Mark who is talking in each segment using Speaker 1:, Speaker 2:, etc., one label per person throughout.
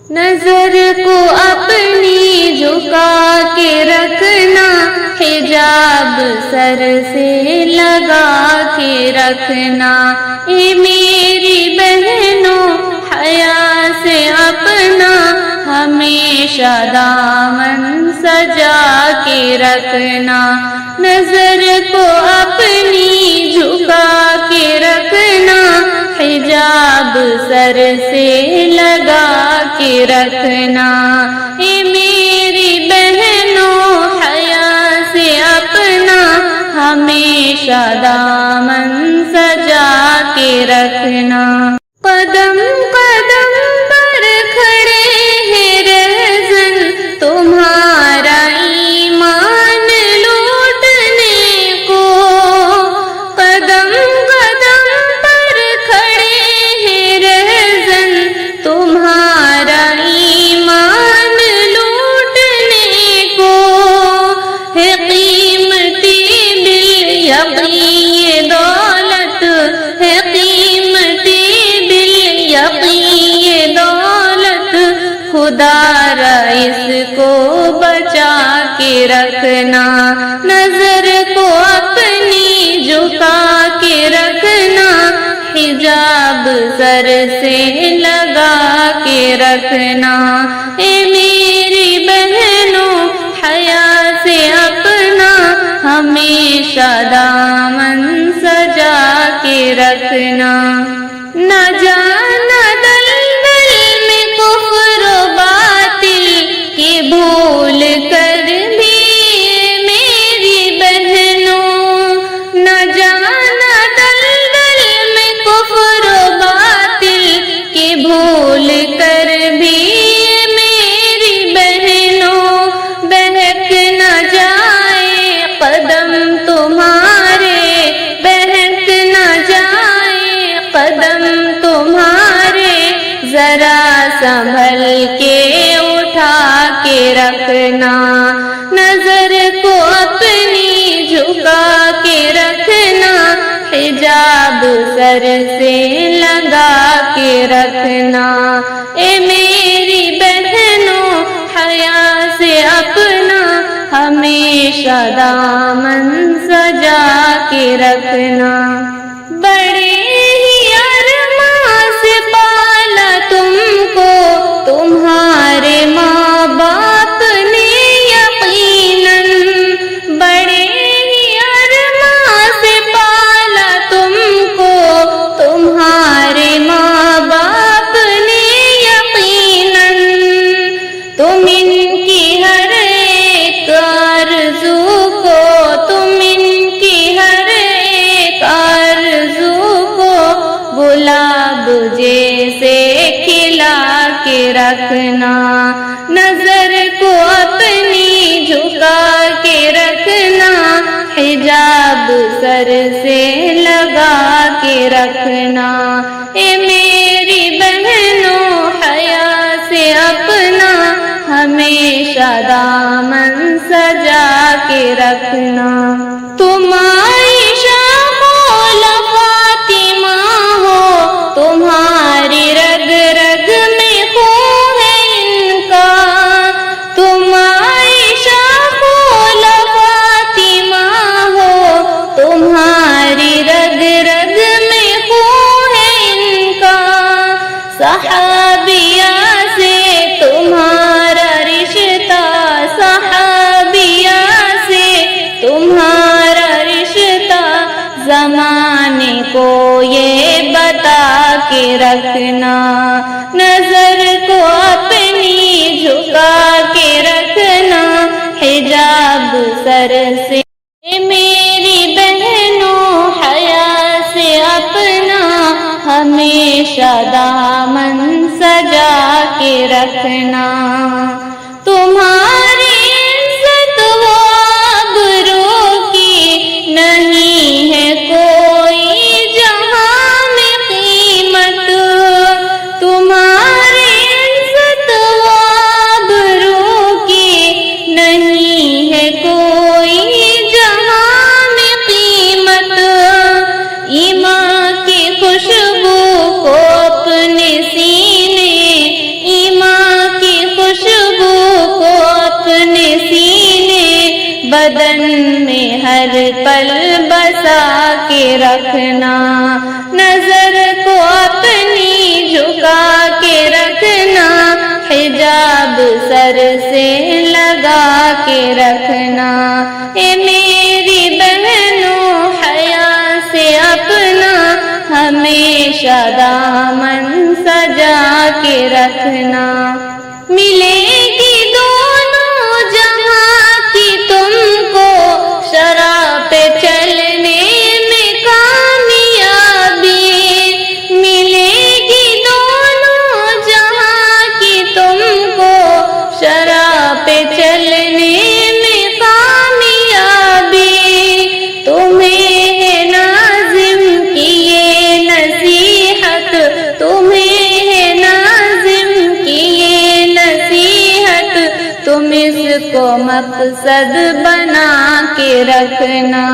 Speaker 1: نظر کو اپنی جھکا کے رکھنا، حجاب سر سے لگا کے رکھنا، اے میری بہنوں حیا سے اپنا ہمیشہ دامن سجا کے رکھنا، نظر کو اپنی جھکا کے رکھنا، حجاب سر سے لگا کے رکھنا، اے میری بہنوں حیا سے اپنا ہمیشہ دامن سجا کے رکھنا، قدم قدم پر کھڑے ہیں رہزن تمہارا ایمان لوٹنے کو، قدم قدم پر کھڑے ہیں رہزن تمہارا ایمان لوٹنے کو، ہے قیمتی بالیقین یہ دولت، ہے قیمتی بالیقین یہ دولت، خدا را اس کو بچا کے رکھنا، نظر کو اپنی جھکا کے رکھنا، حجاب سر سے لگا کے رکھنا، اے میری بہنوں حیا سے اپنا ہمیشہ دامن سجا کے رکھنا، نہ جانا دلدل میں کفر و باطل کی بھول کر بھی میری بہنوں، نہ جانا دلدل میں کفر و باطل کی بھول کر بھی میری بہنوں، بہک نہ جائے قدم تمہارے، بہک نہ جائے قدم تمہارے، ذرا سنبھل کے اٹھا کے رکھنا، نظر کو اپنی جھکا کے رکھنا، حجاب سر سے لگا کے رکھنا، اے میری بہنوں حیا سے اپنا ہمیشہ دامن سجا کے رکھنا، بڑے ہی ارمان سے پالا تم کو تمہارے ماں باپ نے یقیناً، بڑے ہی ارمان سے پالا تم کو تمہارے ماں باپ نے یقیناً، تم ان کی ہر ایک آرزو کو، تم ان کی ہر ایک آرزو کو گلاب جیسے کھلا کے رکھنا، نظر کو اپنی جھکا کے رکھنا، حجاب سر سے لگا کے رکھنا، اے میری بہنوں حیا سے اپنا ہمیشہ دامن سجا کے رکھنا، تم عائشہ مولا فاطمہ ہو، تمہاری رگ رگ میں خون ہے ان کا، تم عائشہ مولا فاطمہ ہو، تمہاری رگ رگ میں خون ہے ان کا، صحابیہ سے تمہارا رشتہ، صحابیہ سے تمہارا رشتہ، زمانے کو یہ بتا کے رکھنا، نظر کو اپنی جھکا کے رکھنا، حجاب سر سے، میری بہنوں حیا سے اپنا ہمیشہ دامن سجا کے رکھنا، تمہاری عزت و آبرو کی نہیں ہے کوئی جہاں میں قیمت، تمہاری عزت و آبرو کی نہیں ہے کوئی جہاں میں قیمت، ایمان کی خوشبو کو اپنے سینے، ایمان بدن میں ہر پل بسا کے رکھنا، نظر کو اپنی جھکا کے رکھنا، حجاب سر سے لگا کے رکھنا، اے میری بہنوں حیا سے اپنا ہمیشہ دامن سجا کے رکھنا، ملے گی دونوں جہاں کی تم کو شرع پہ چلنے میں کامیابی، ملے گی دونوں جہاں کی تم کو شرع پہ چلنے میں کامیابی، تمہیں ہے ناظم کی یہ نصیحت، تمہیں ہے ناظم کی یہ نصیحت، تم اس کو مقصد بنا کے رکھنا،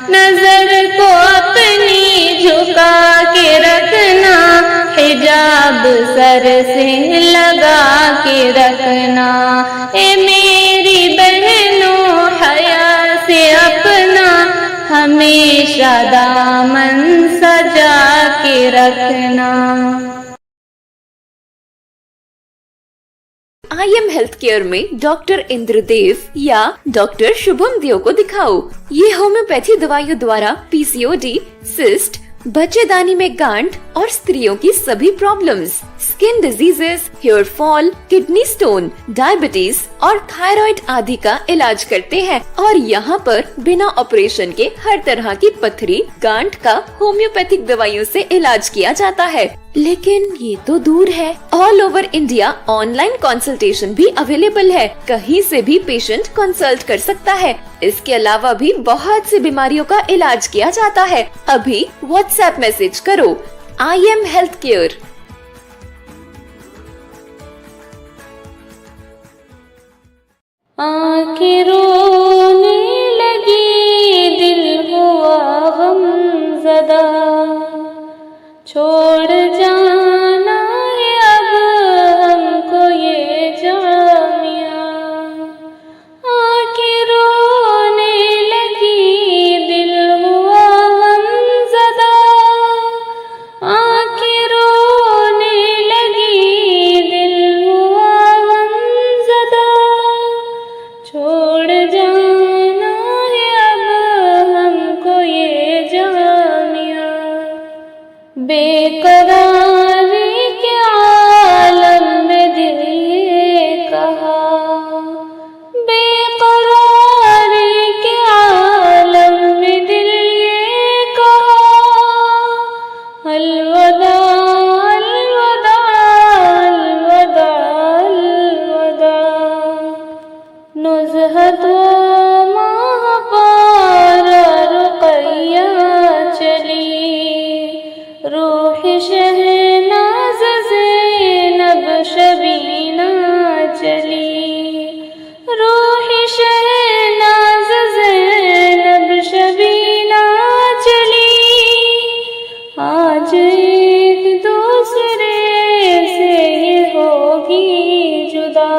Speaker 1: نظر کو اپنی جھکا کے رکھنا، حجاب سر سے لگا کے رکھنا، اے میری بہنوں حیا سے اپنا ہمیشہ دامن سجا کے رکھنا۔
Speaker 2: آئی ایم ہیلتھ کیئر میں ڈاکٹر اندر دیو یا ڈاکٹر شبھم دیو کو دکھاؤ۔ یہ ہومیوپیتھی دوائیوں دوارا پی سی او ڈی، سسٹ، بچے دانی میں گانٹ اور استریوں کی سبھی problems, skin diseases, hair fall, kidney stone, diabetes اور تھائرائیڈ آدی کا علاج کرتے ہیں، اور یہاں پر بنا آپریشن کے ہر طرح کی پتھری، گانٹ کا ہومیوپیتھک دوائیوں سے علاج کیا جاتا ہے۔ لیکن یہ تو دور ہے، all over India on line consultation بھی اویلیبل ہے، کہیں سے بھی پیشنٹ کنسلٹ کر سکتا ہے۔ اس کے علاوہ بھی بہت سی بیماریوں کا علاج کیا جاتا ہے۔ ابھی واٹس ایپ میسج کرو آئی ایم ہیلتھ کیئر۔
Speaker 1: آنکھیں رونے لگی، دل ہوا غم زدہ، چھوڑ جانا ہے اب ہم کو یہ جامعہ، آنکھیں رونے لگی، دل ہوا غم زدہ، آنکھیں رونے لگی، دل ہوا غم زدہ، چھوڑ جانا ہے اب ہم کو یہ جامعہ، بے قراری کے عالم میں دل یہ کہا، بے قراری کے عالم میں دل یہ کہا، الوداع الوداع الوداع الوداع، نزہت و ماہ پار رقیہ چلی، روح شہناز زینب شبینہ چلی، روح شہناز زینب شبینہ چلی، آج ایک دوسرے سے یہ ہوگی جدا،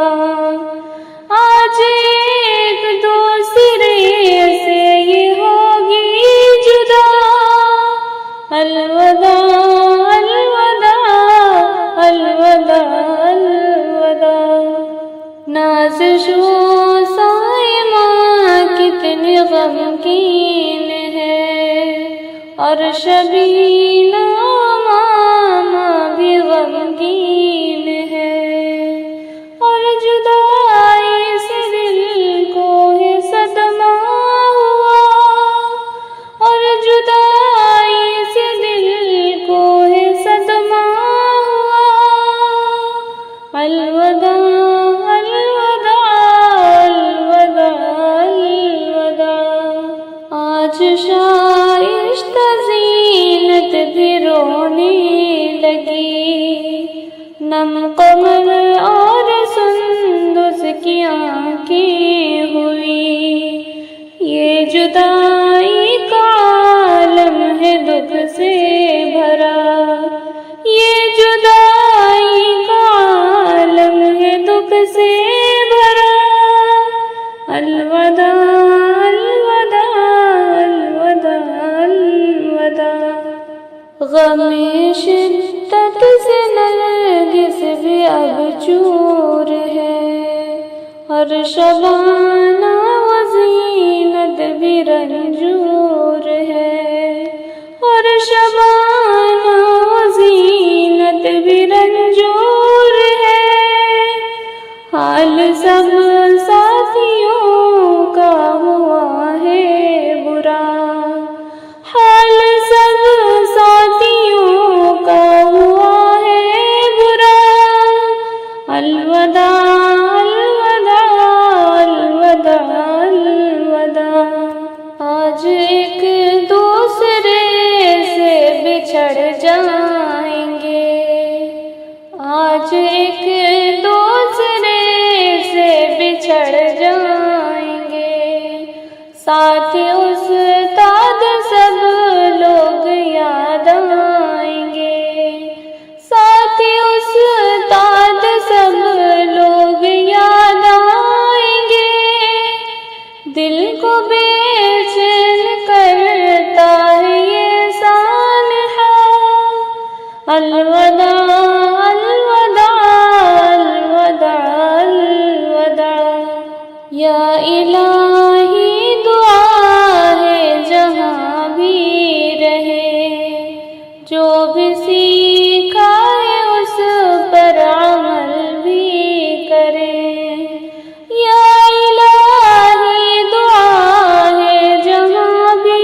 Speaker 1: آج ایک دوسرے سے یہ ہوگی جدا، الوداع الوداع الوداع الوداع، نازشو صائمہ کتنی غمگین ہے، اور شبینہ ماما بھی غمگین ہے، اور جدائی سے دل کو ہے صدمہ ہوا، اور جدائی سے دل کو ہے صدمہ ہوا، الوداع الوداع الوداع الوداع، آج شائستہ زینت بھی رونے لگی، نم قمر اور سندس کی آنکھیں ہوئی، یہ جدائی کا عالم ہے دکھ سے بھرا، یہ جدائی کا عالم ہے دکھ سے بھرا، الوداع چور ہے، اور شبانہ و زینت بھی رنجور ہے، اور شبانہ و زینت بھی رنجور ہے، حال سب ساتھیوں کا ہوا ہے برا، حال سب ساتھیوں کا ہوا ہے برا، الوداع الوداع الوداع الوداع، آج ایک دوسرے سے بچھڑ جائیں گے، آج ایک دوسرے سے بچھڑ جائیں گے، ساتھ استاد سب لوگ یاد آئیں گے، ساتھ استاد سب لوگ یاد آئیں گے، دل کو بے چین کرتا ہے یہ سانحہ، الوداع الوداع الوداع الوداع، یا الہی دعا ہے جہاں بھی رہے، جو بھی سیکھا ہے اس پر عمل بھی کرے، یا الہی دعا ہے جہاں بھی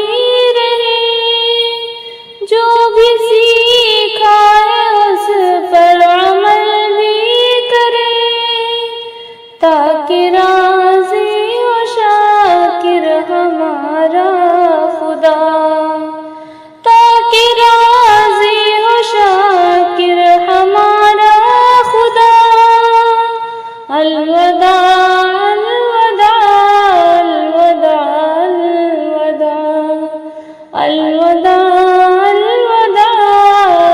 Speaker 1: رہے، جو بھی سیکھا ہے اس پر عمل بھی کرے، تاکہ راضی و شاکر ہمارا خدا، تاکہ راضی و شاکر ہمارا خدا، الوداع الوداع الوداع الوداع الوداع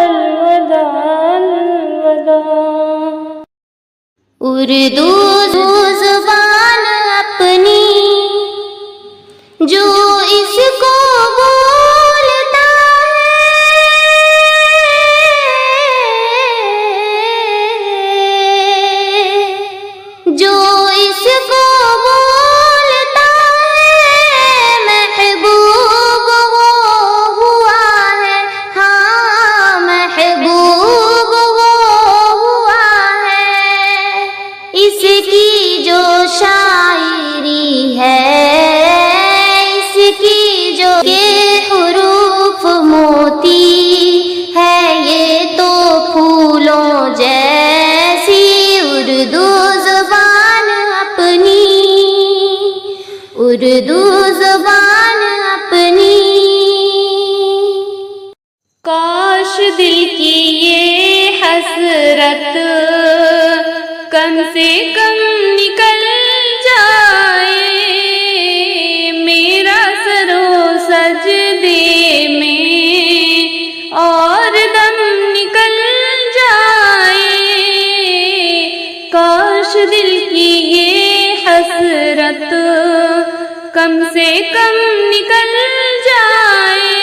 Speaker 1: الوداع الوداع۔
Speaker 3: اردو زبان اپنی جو اس کو بولتا ہے، جو اس کو بولتا ہے، محبوب وہ ہوا ہے، ہاں محبوب وہ ہوا ہے، اس کی جو شاعری ہے، اس کی جو کے حروف موتی ہے، یہ تو پھولوں جیسی اردو زبان اپنی، اردو زبان اپنی۔
Speaker 1: کاش دل کی یہ حسرت کم سے کم نکل جائے، میرا سر و سجدے میں اور دم نکل جائے، کاش دل کی یہ حسرت کم سے کم نکل جائے،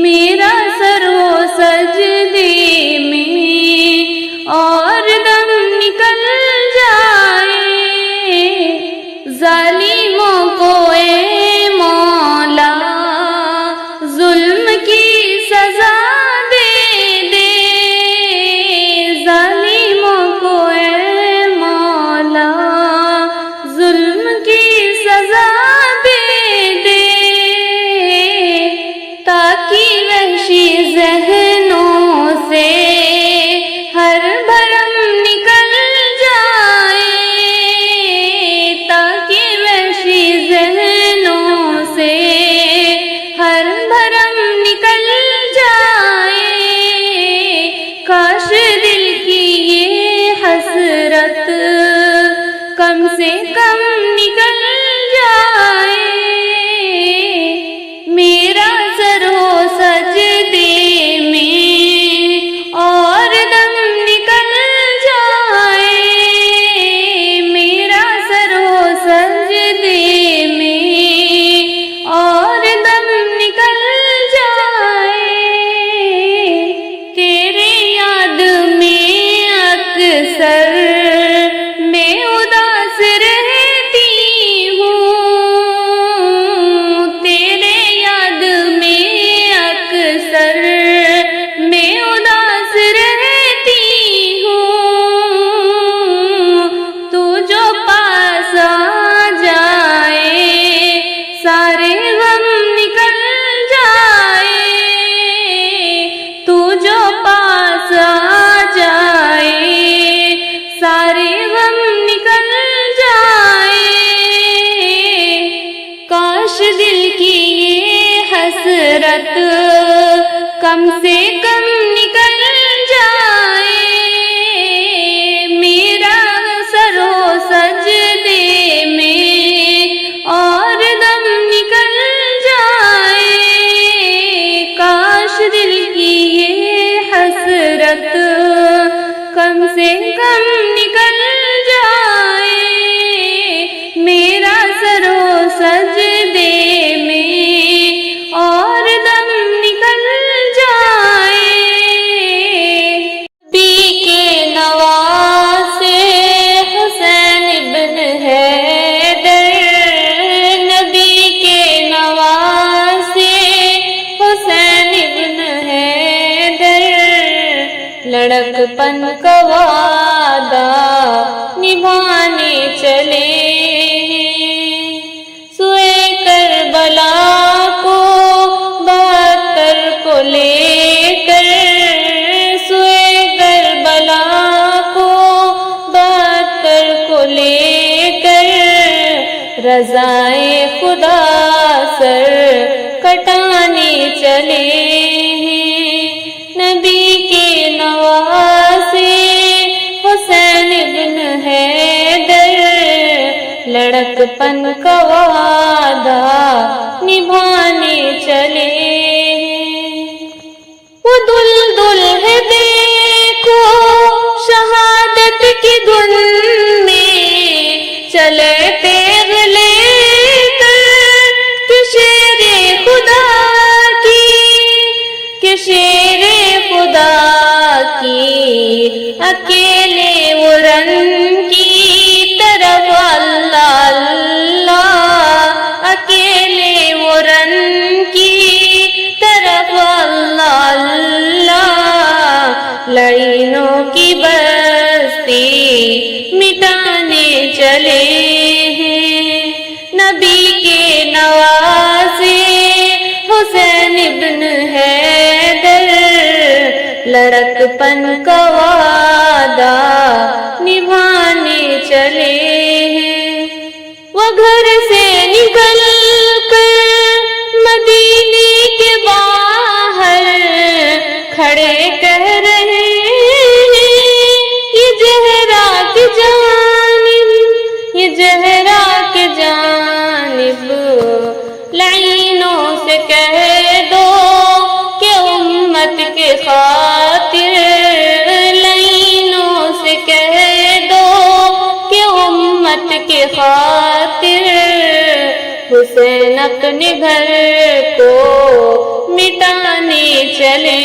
Speaker 1: میرا سر و سجدے میں اور دم نکل جائے، ظالموں کو اے مولا ظلم کی سزا دے دے، ظالموں کو اے مولا ظلم کی سزا دے دے، تاکہ وحشی ذہنوں سے ہر بھرم نکل جائے، تاکہ وحشی ذہنوں سے ہر بھرم نکل جائے، کاش دل کی یہ حسرت کم سے کم نکل جائے، میرا سر ہو سجدے میں اور دم نکل جائے، میرا سر ہو سجدے میں اور دم نکل جائے، تیرے یاد میں حسرت کم سے کم نکل جائے، میرا سر ہو سجدے میں اور دم نکل جائے، کاش دل کی یہ حسرت کم سے کم نکل جائے، میرا سر ہو سجدے میں اور دم نکل جائے۔ نبی کے نواسے حسین ابن حیدر، نبی کے نواسے حسین ابن حیدر، لڑکپن کا وعدہ نبھانے چلے ہیں، سوئے کربلا کو 72 کو لے کر، سوئے کربلا کو 72 کو لے کر، رضائے خدا سر کٹانے چلے ہیں، نبی کے نواسے حسین ابن حیدر، لڑکپن کا وعدہ نبھانے چلے ہیں۔ وہ دل ہے دیکھو شہادت کی دھن میں، چلے تیغ لے کر کہ شیر خدا کی، کہ شیر خدا کی، اکیلے وہ رن کی طرف اللہ اللہ، اکیلے وہ رن کی طرف اللہ اللہ، لعینوں کی بستی مٹانے چلے ہیں، نبی کے نواسے حسین ابن حیدر، لڑکپن کا وعدہ نبھانے چلے ہیں۔ وہ گھر سے نکل کر مدینے کے باہر کھڑے کہہ رہے ہیں، یہ زہرا کی جانب، یہ زہرا کی جانب، لعینوں سے کہہ دو کہ امت کے خاطر، لعینوں سے کہہ دو کہ امت کے خاطر، حسین اپنے گھر کو مٹانے چلے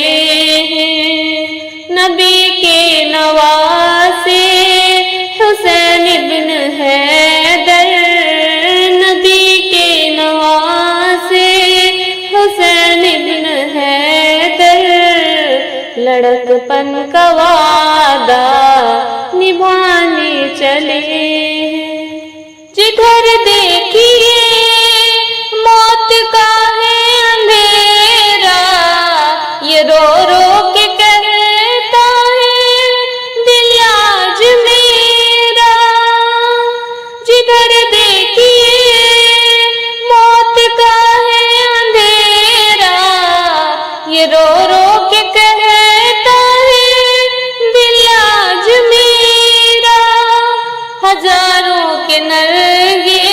Speaker 1: ہیں، نبی کے نواسے حسین ابن حیدر، نبی کے نواسے حسین ابن حیدر، لڑکپن کا وعدہ نبھانے چلے ہیں۔ جدھر دیکھیے موت کا ہے اندھیرا، یہ رو رو کے کہتا ہے دل آج میرا، جدھر دیکھیے موت کا ہے اندھیرا، یہ رو رو کے کہتا ہے دل آج میرا، ہزاروں کے نرگے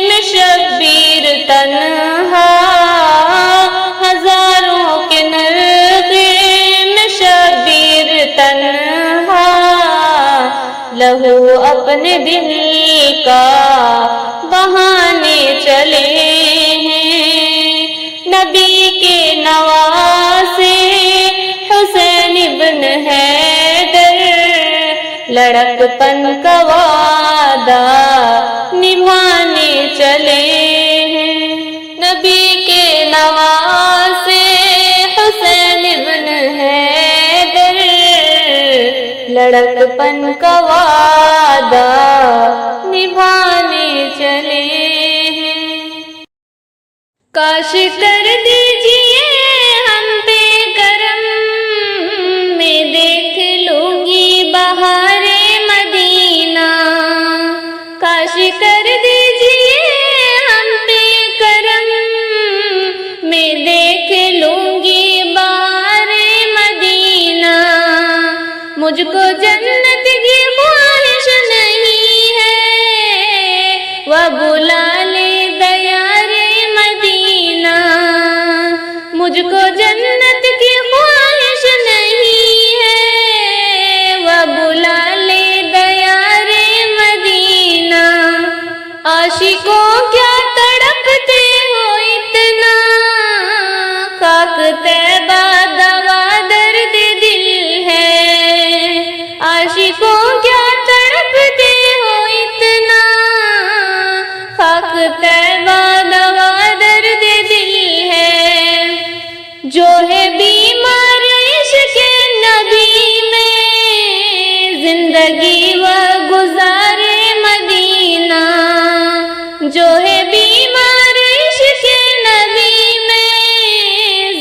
Speaker 1: میں شبیر تنہا، ہزاروں کے نرگے میں شبیر تنہا، لہو اپنے دل کا بہانے چلے ہیں، نبی کے نواسے حسین ابن حیدر، لڑکپن کا وعدہ نبھانے چلے ہیں، نبی کے نواسے حسین ابن حیدر، لڑکپن کا وعدہ نبھانے چلے ہیں۔ کاش کر دیجئے ہم پہ کرم، میں دیکھ لوں گی بہار مدینہ، کاش کر دیجئے ہم پہ کرم، میں دیکھ پاک طیبہ دوا درد دل ہے، عاشقوں کیا تڑپتے ہو اتنا، پاک طیبہ دوا درد دل ہے، جو ہے بیمار عشق نبی میں زندگی و گزارے مدینہ، جو ہے بیمار عشق نبی میں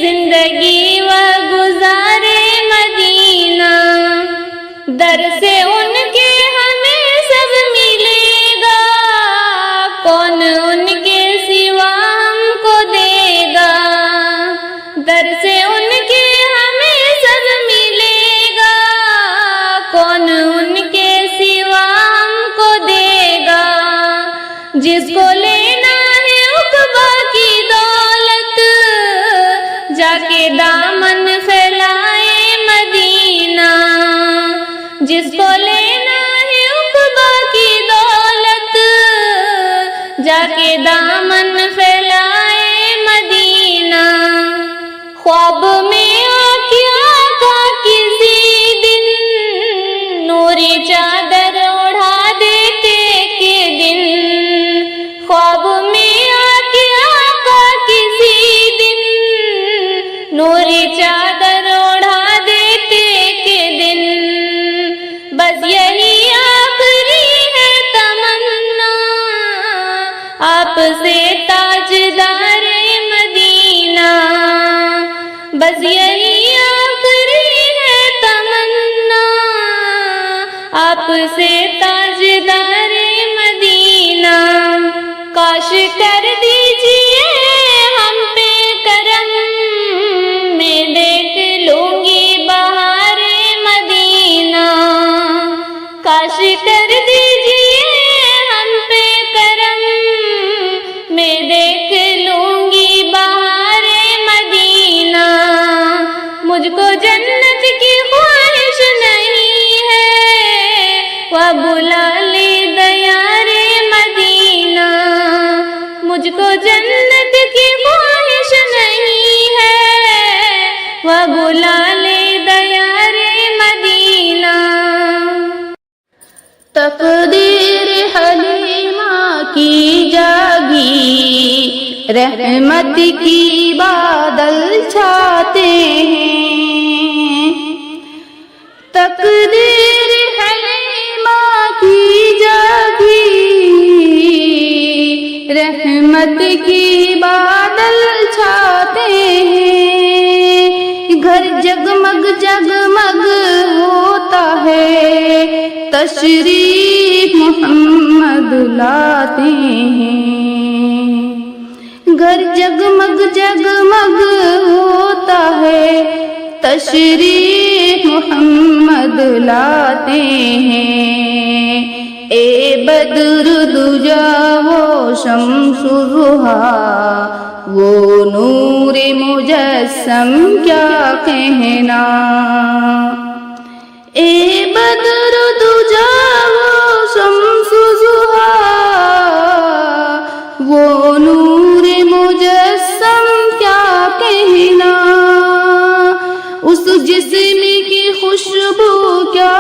Speaker 1: زندگی و گزارے مدینہ، در سے ان کے ہمیں سب ملے گا، کون ان کے سوا ہم کو دے گا، در سے ان کے ہمیں سب ملے گا، کون ان کے سوا ہم کو دے گا، جس کو لینا ہے عقبہ کی دولت، جا کے دامن پھیلائے مدینہ، جس کو لینا ہے عقبہ کی دولت، جا کے دامن پھیلائے مدینہ، خواب میں آقا کا کسی دن نوری چادر اڑا دیتے کے دن، خواب میں آقا کسی دن نوری چادر اڑا دیتے کے دن، بس یہی آخری ہے تمنا، آپ سے تاجدار مدینہ، بس یہی آخری ہے تمنا، آپ سے تاجدار مدینہ، کاش کر دیجئے ہم پہ کرم، میں دیکھ لوں گی بہار مدینہ، کاش کر دیجئے ہم پہ کرم، میں دیکھ لوں گی بہار مدینہ، مجھ کو جنت کی خواہش نہیں ہے، وہ بلا لے دیار مدینہ، مجھ کو جنت کی خواہش نہیں ہے، وہ بلا لے دیار مدینہ،
Speaker 4: تقدیر حلیمہ کی جاگی، رحمت کی بادل چھاتے ہیں، تقدیر حلیمہ کی جاگی، رحمت کی بادل چھاتے ہیں، گھر جگمگ جگمگ ہوتا ہے، تشریف محمد لاتے ہیں، گھر جگمگ جگمگ ہوتا ہے، تشریف محمد لاتے ہیں، اے بدر دجا وہ شمس ضحیٰ وہ نور مجسم کیا کہنا، اے بدر دجا وہ شمس ضحیٰ وہ نور مجسم کیا کہنا، اس جسم کی خوشبو کیا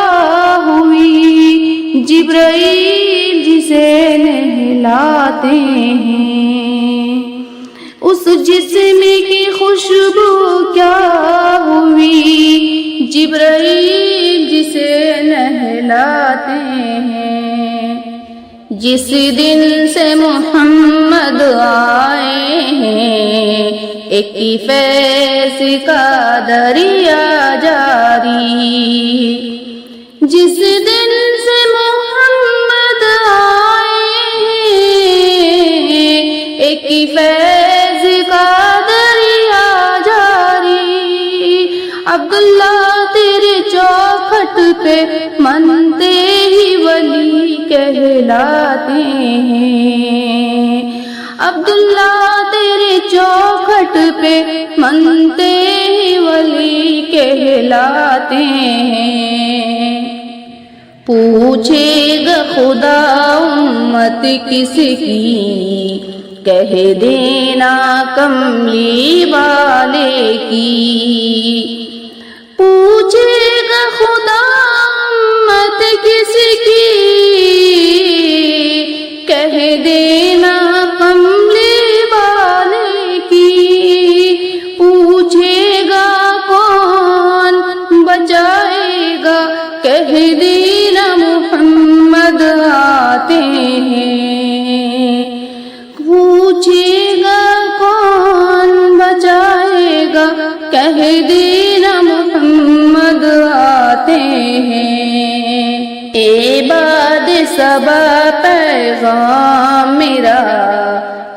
Speaker 4: ہوئی، جبرائیل جسے نہلاتے ہیں، اس جسم کی خوشبو کیا ہوئی، جبرائیل جسے نہلاتے ہیں، جس دن سے محمد آئے ہیں، ایک فیض کا دریا جاری، جس دن سے محمد آئے ہیں، ایک فیض کا دریا جاری، عبداللہ تیرے چوکھٹ پہ منتے ہی ولی کہلاتے ہیں، عبداللہ تیرے چوکھٹ پہ منتے ہی ولی کہلاتے ہیں، پوچھے گا خدا امت کس کی، کہہ دینا کملی والے کی، پوچھے گا خدا امت کس کی، کہہ دینا کملی والے کی، پوچھے گا کون بچائے گا، کہہ دینا محمد آتے ہیں، پوچھے گا کون بچائے گا، کہہ دینا محمد آتے ہیں۔ اے باد صبا پیغام میرا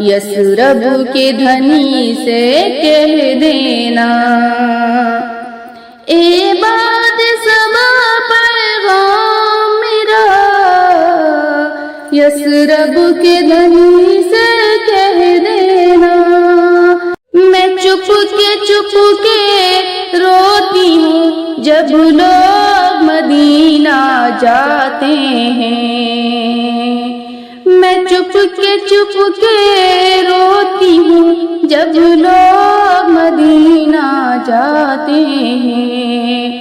Speaker 4: یثرب کے دھنی سے کہہ دینا، اے باد صبا پیغام میرا یثرب کے دھنی سے کہہ دینا، میں چپ کے روتی ہوں جب لوگ مدینہ جاتے ہیں، میں چپ کے روتی ہوں جب لوگ مدینہ جاتے ہیں،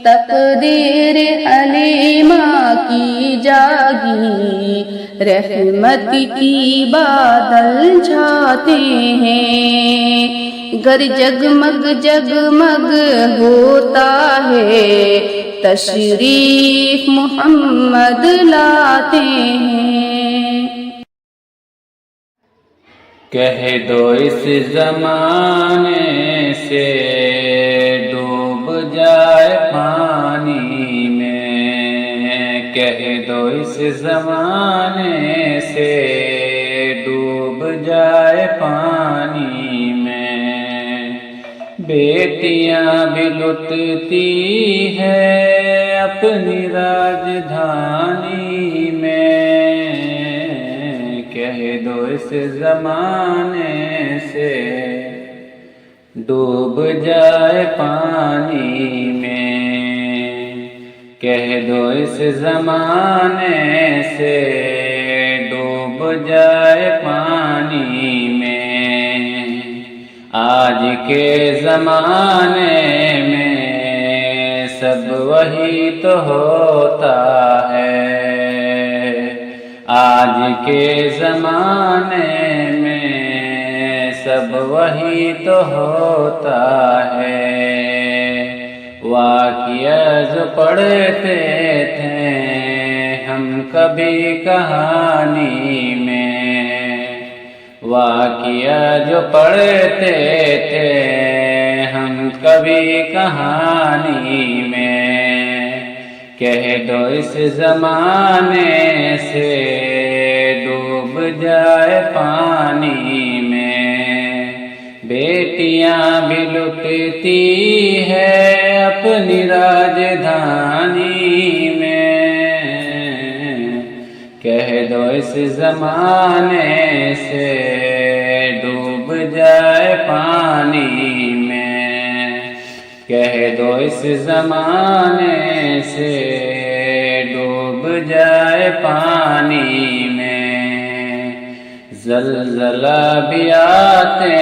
Speaker 4: تقدیر حلیمہ کی جاگی رحمت کی بادل چھاتے ہیں، گھر جگمگ ہوتا ہے تشریف محمد لاتے ہیں۔
Speaker 5: کہہ دو اس زمانے سے ڈوب جائے پانی میں، کہہ دو اس زمانے سے ڈوب جائے پانی میں، بیٹیاں بھی لٹتی ہے اپنی راجدھانی میں، کہہ دو اس زمانے سے ڈوب جائے پانی میں، کہہ دو اس زمانے سے ڈوب جائے پانی میں، آج کے زمانے میں سب وہی تو ہوتا ہے، آج کے زمانے میں سب وہی تو ہوتا ہے، واقعہ جو پڑھتے تھے ہم کبھی کہانی میں، واقعہ جو پڑھتے تھے ہم کبھی کہانی میں، کہہ دو اس زمانے سے ڈوب جائے پانی میں، بیٹیاں بھی لٹتی ہے اپنی راجدھانی میں، کہہ دو اس زمانے سے ڈوب جائے پانی میں، کہہ دو اس زمانے سے ڈوب جائے پانی میں، زلزلہ بھی آتے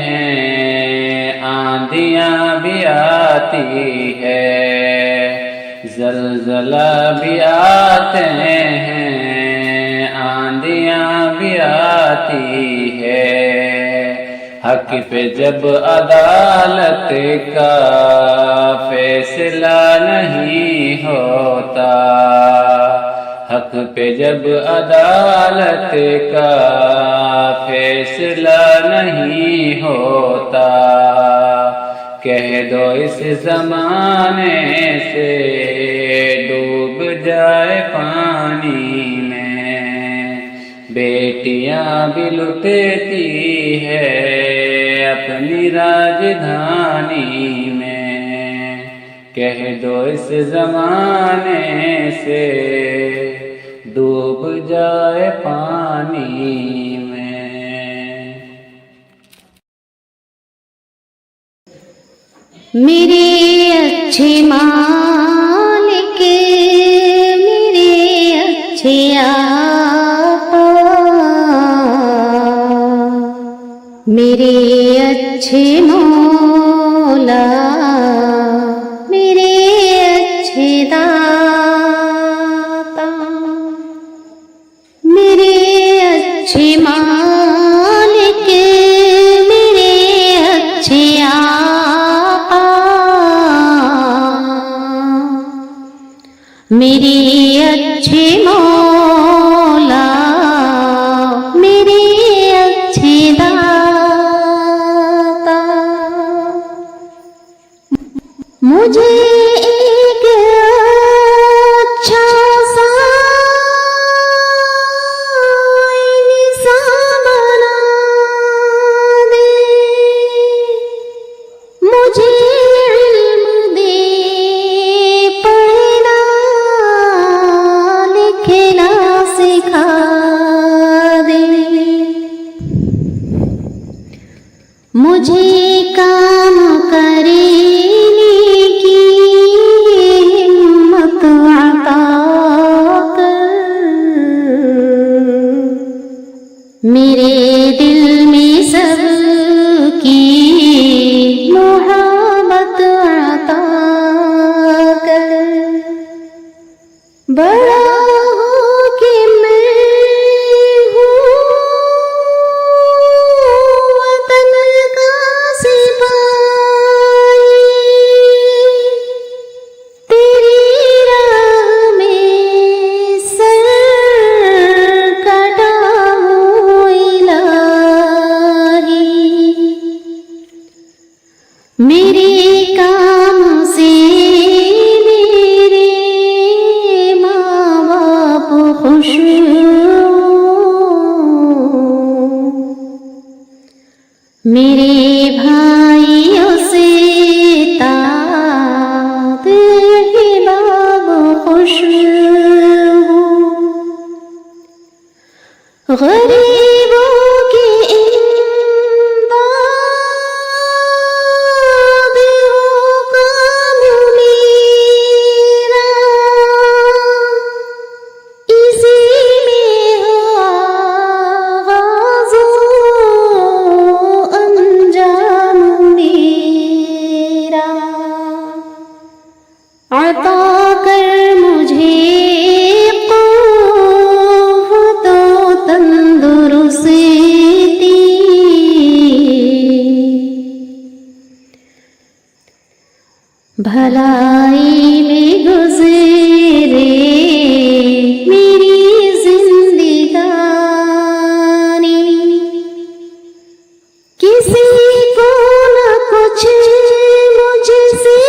Speaker 5: ہیں آندھیاں بھی آتی ہے، زلزلہ بھی آتے ہیں آندھیاں بھی آتی ہے، حق پہ جب عدالت کا فیصلہ نہیں ہوتا، حق پہ جب عدالت کا فیصلہ نہیں ہوتا، کہہ دو اس زمانے سے ڈوب جائے پانی میں، بیٹیاں بھی لٹتی ہے اپنی راجدھانی میں، کہہ دو اس زمانے سے ڈوب جائے پانی میں۔
Speaker 3: میرے اچھے مالک میرے اچھے آقا، میرے اچھے مولا میرے اچھے داتا میرے اچھے مالک میرے اچھے آقا میرے اچھے مولا میرے اچھے داتا مجھے ایک اچھا سا انسان بنا دے مجھے علم دے پڑھنا لکھنا سکھا دے مجھے کام کرنے کی ہمت عطا کر میرے دل میں سب کی محبت عطا کر بڑا ہو کہ میں ہوں وطن کا سپاہی تیری راہ میں سر کٹاؤں الہی میرے کام سے میرے ماں باپ خوش ہوں میرے بھائیوں سے تیرے باب خوش ہوں غریبوں کی امداد ہو کام میرا اسی میں ہو آغاز و انجام میرا عطا کر مجھے قوت و تندرستی بھلائی میں گزرے میری زندگانی کسی کو نہ کچھ مجھ سے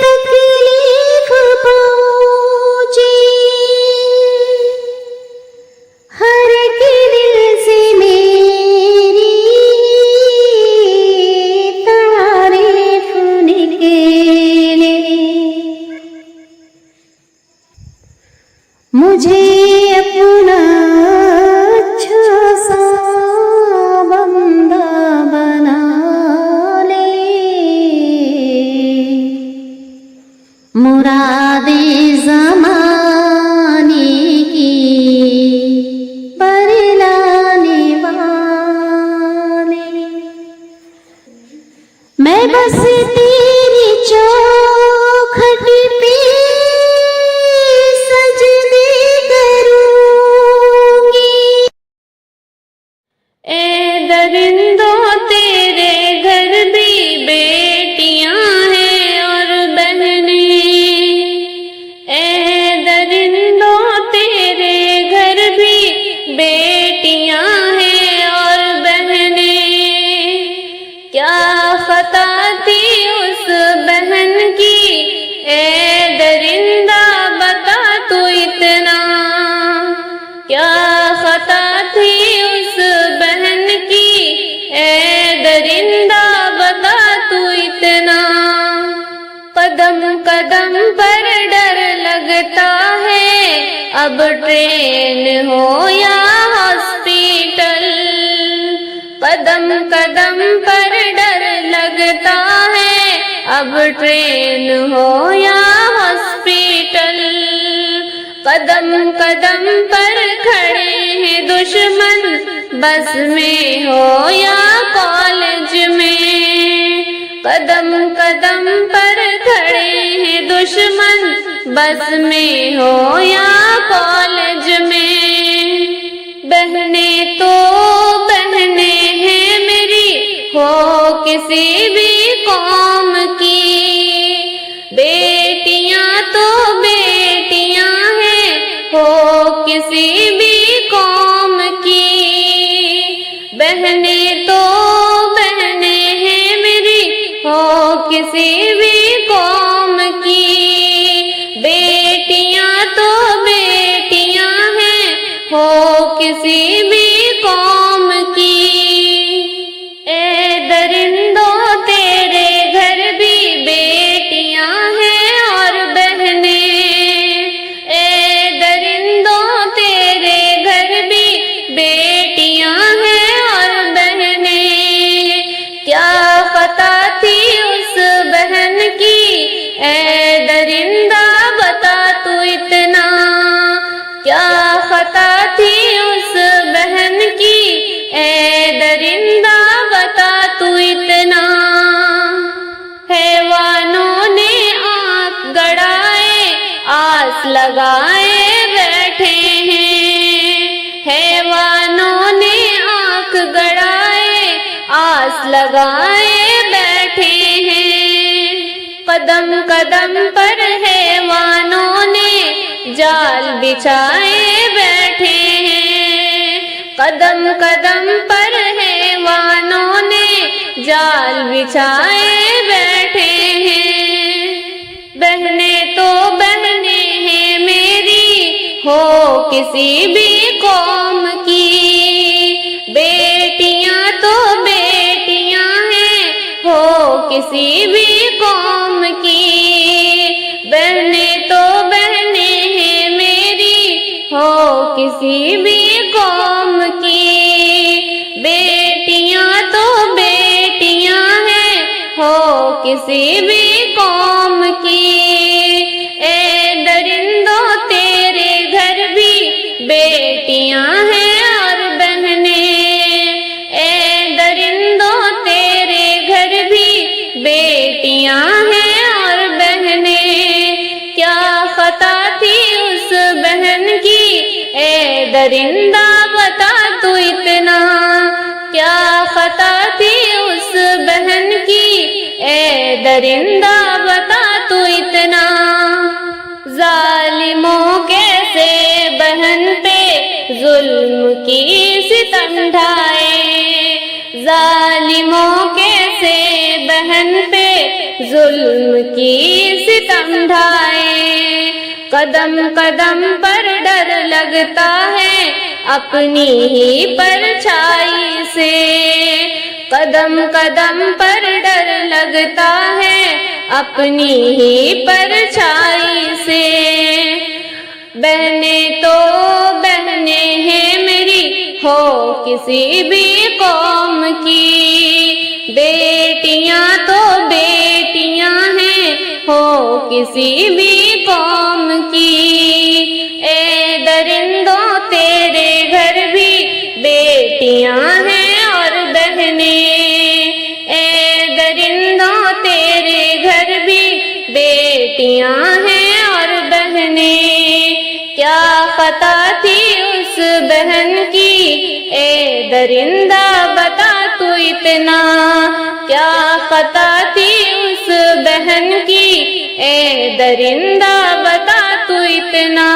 Speaker 3: تکلیف پہنچی ہر ایک دل سے میری تعریف نکلے مجھے اپنا اچھا سا بندہ بنا لے مراد زمانے کی برلانے والے میں بس تیری چوکھٹ پہ سجدے کروں گی
Speaker 1: اے درندوں تیرے گھر بھی بیٹیاں ہیں اور بہنیں اے درندوں تیرے گھر بھی بیٹیاں ہیں اور بہنیں کیا خطا تھی اس بہن کی اے درندہ بتا تو اتنا کیا خطا تھی اس بہن کی اے درندہ بتا تو اتنا قدم قدم پر ڈر لگتا ہے اب ٹرین ہو یا ہاسپیٹل قدم قدم پر ڈر لگتا ہے اب ٹرین ہو یا ہاسپیٹل قدم قدم پر کھڑے ہیں دشمن، بس میں ہو یا کالج میں، قدم قدم پر کھڑے ہیں دشمن، بس میں ہو یا کالج میں۔ بہنیں تو بہنیں ہیں میری، ہو کسی بھی قوم کی، بیٹیاں تو بیٹیاں ہیں، ہو کسی بھی قوم کی، بہنیں تو بہنیں ہیں میری، ہو کسی بھی قوم کی، بیٹیاں تو بیٹیاں ہیں، ہو کسی بھی قوم کی۔ اے درندوں تیرے گھر بھی بیٹیاں ہیں اور بہنیں، اے درندوں تیرے گھر بھی بیٹیاں ہیں اور بہنیں، کیا خطا تھی اس بہن کی، اے درندہ بتا تو اتنا، کیا خطا تھی اس بہن کی، اے درندہ بتا تو اتنا۔ حیوانوں نے آنکھ گڑائے آس لگائے بیٹھے ہیں، حیوانوں نے آنکھ گڑائے آس لگائے بیٹھے ہیں، قدم قدم پر حیوانوں نے جال بچھائے بیٹھے ہیں، قدم قدم پر حیوانوں نے جال بچھائے بیٹھے ہیں۔ بہنیں تو بہنیں ہیں میری، ہو کسی بھی قوم کی، بیٹیاں تو بیٹیاں ہیں، ہو کسی بھی قوم کی، بہنیں تو بہنیں ہیں میری، ہو کسی بھی قوم کی، بیٹیاں تو بیٹیاں ہیں، ہو کسی بھی قوم کی۔ اے درندوں تیرے گھر بھی بیٹیاں ہیں اور بہنیں، اے درندوں تیرے گھر بھی بیٹیاں ہیں اور بہنیں، کیا خطا تھی اس بہن کی، اے درندہ بتا تو اتنا، کیا خطا تھی اس بہن کی، اے درندہ بتا تو اتنا۔ ظالموں کیسے بہن پہ ظلم کی ستم ڈھائے، ظالموں کیسے بہن پہ ظلم کی ستم ڈھائے، قدم قدم پر ڈر لگتا ہے اپنی ہی پرچھائی سے، قدم قدم پر ڈر لگتا ہے اپنی ہی پرچھائی سے۔ بہنیں تو بہنیں ہیں میری، ہو کسی بھی قوم کی، بیٹیاں تو بیٹیاں ہیں، ہو کسی بھی قوم کی، اے درندوں تیرے گھر بھی بیٹیاں ہیں اور بہنیں، اے درندوں تیرے گھر بھی بیٹیاں ہیں اور بہنیں، کیا خطا تھی اس بہن کی، اے درندہ بتا تو اتنا، کیا خطا تھی اس بہن کی، اے درندہ بتا تو اتنا۔